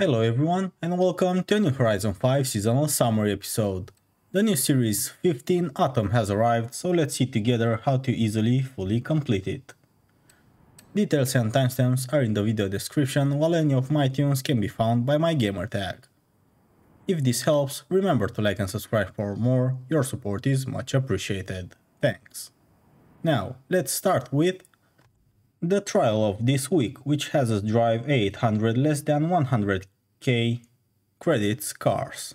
Hello everyone and welcome to a new Horizon 5 seasonal summary episode. The new series 15 Autumn has arrived, so let's see together how to easily fully complete it. Details and timestamps are in the video description, while any of my tunes can be found by my gamertag. If this helps, remember to like and subscribe for more, your support is much appreciated. Thanks. Now, let's start with the trial of this week, which has us drive 800 less than 100k credits cars.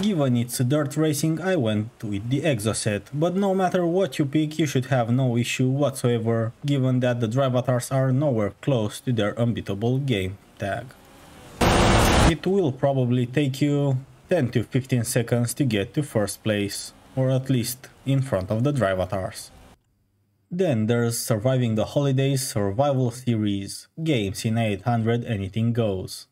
Given it's dirt racing, I went with the exo set, but no matter what you pick, you should have no issue whatsoever, given that the drive avatars are nowhere close to their unbeatable game tag. It will probably take you 10 to 15 seconds to get to first place, or at least in front of the drive avatars. Then there's Surviving the Holidays Survival Series, games in 800 anything goes,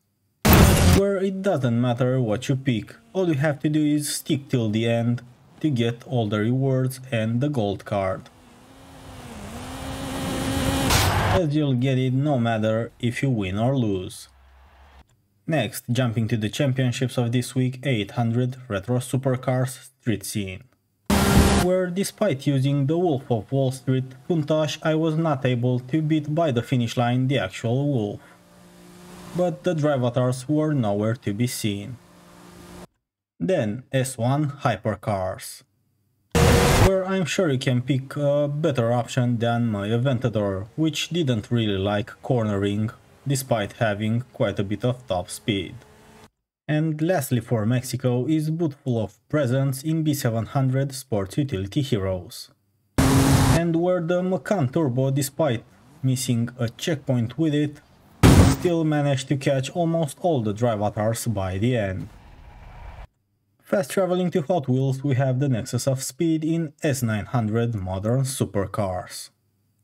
where it doesn't matter what you pick, all you have to do is stick till the end to get all the rewards and the gold card, as you'll get it no matter if you win or lose. Next, jumping to the championships of this week, 800 Retro Supercars Street Scene, where despite using the Wolf of Wall Street puntage, I was not able to beat by the finish line the actual Wolf, but the drive avatars were nowhere to be seen. Then S1 Hypercars, where I'm sure you can pick a better option than my Aventador, which didn't really like cornering despite having quite a bit of top speed. And lastly for Mexico is Boot full of presents in B700 Sports Utility Heroes, and where the Macan Turbo, despite missing a checkpoint with it, still managed to catch almost all the drive avatars by the end. Fast traveling to Hot Wheels, we have the Nexus of Speed in S900 Modern Supercars,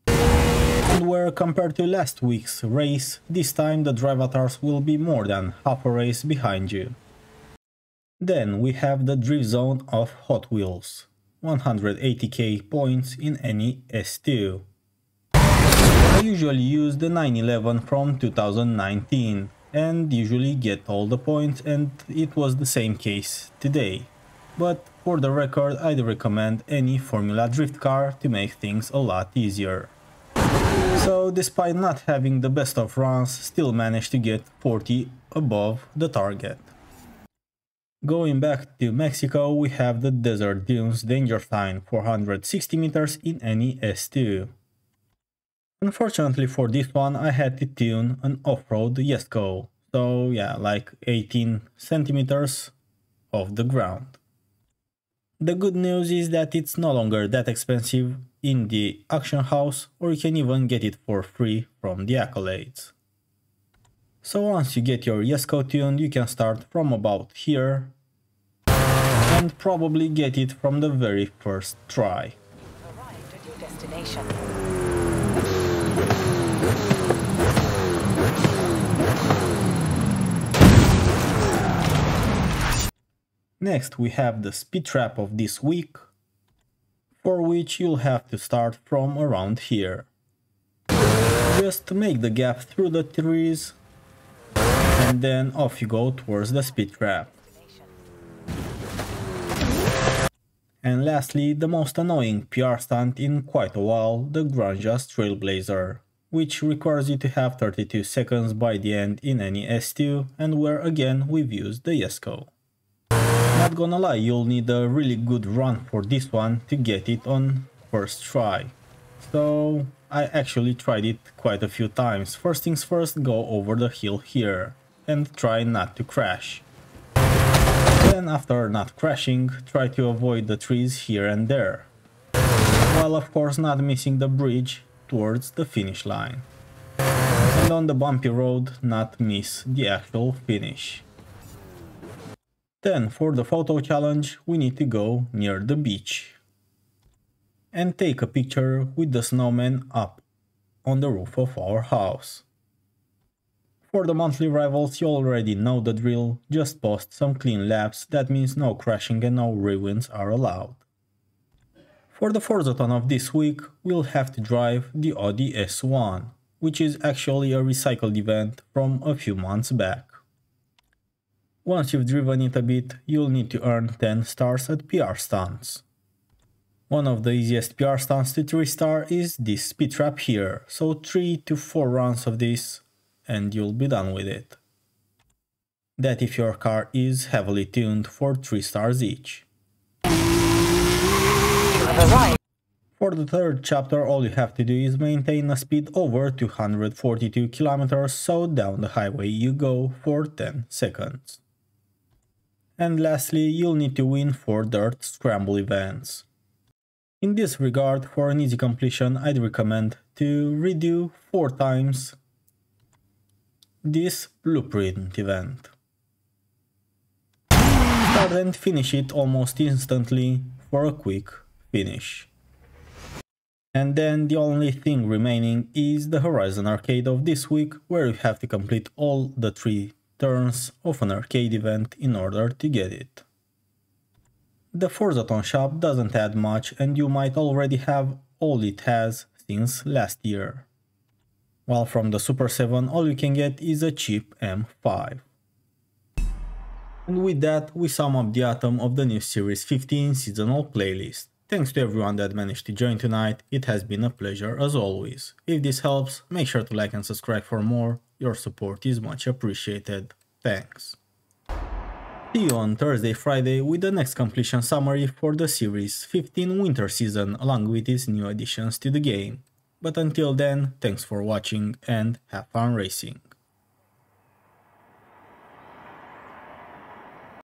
and where compared to last week's race, this time the drive avatars will be more than half a race behind you. Then we have the Drift Zone of Hot Wheels, 180k points in any S2. I usually use the 911 from 2019 and usually get all the points, and it was the same case today. But for the record, I'd recommend any Formula Drift car to make things a lot easier. So despite not having the best of runs, still managed to get 40 above the target. Going back to Mexico, we have the Desert Dunes Danger Sign, 460 meters in any S2. Unfortunately for this one, I had to tune an off-road Yesco, so yeah, like 18 centimeters off the ground. The good news is that it's no longer that expensive in the auction house, or you can even get it for free from the accolades. So once you get your Yesco tuned, you can start from about here and probably get it from the very first try. You've arrived at your destination. Next we have the speed trap of this week, for which you'll have to start from around here. Just make the gap through the trees and then off you go towards the speed trap. And lastly, the most annoying PR stunt in quite a while, the Granjas Trailblazer, which requires you to have 32 seconds by the end in any S2, and where again we've used the Yesco. Not gonna lie, you'll need a really good run for this one to get it on first try. So I actually tried it quite a few times. First things first, go over the hill here and try not to crash. Then after not crashing, try to avoid the trees here and there, while of course not missing the bridge towards the finish line. And on the bumpy road, not miss the actual finish. Then for the photo challenge, we need to go near the beach and take a picture with the snowman up on the roof of our house. For the monthly rivals, you already know the drill, just post some clean laps, that means no crashing and no rewinds are allowed. For the Forzathon of this week, we'll have to drive the Audi S1, which is actually a recycled event from a few months back. Once you've driven it a bit, you'll need to earn 10 stars at PR stunts. One of the easiest PR stunts to 3 star is this speed trap here, so 3 to 4 runs of this and you'll be done with it. That if your car is heavily tuned for 3 stars each. You have arrived. For the third chapter, all you have to do is maintain a speed over 242 km, so down the highway you go for 10 seconds. And lastly, you'll need to win 4 dirt scramble events. In this regard, for an easy completion, I'd recommend to redo 4 times this blueprint event. Start and finish it almost instantly for a quick finish. And then the only thing remaining is the Horizon Arcade of this week, where you have to complete all the 3 turns of an arcade event in order to get it. The Forzathon Shop doesn't add much and you might already have all it has since last year. While from the Super7 all you can get is a cheap M5. And with that we sum up the atom of the new Series 15 seasonal playlist. Thanks to everyone that managed to join tonight, it has been a pleasure as always. If this helps, make sure to like and subscribe for more, your support is much appreciated. Thanks. See you on Thursday, Friday with the next completion summary for the Series 15 winter season along with its new additions to the game. But until then, thanks for watching and have fun racing.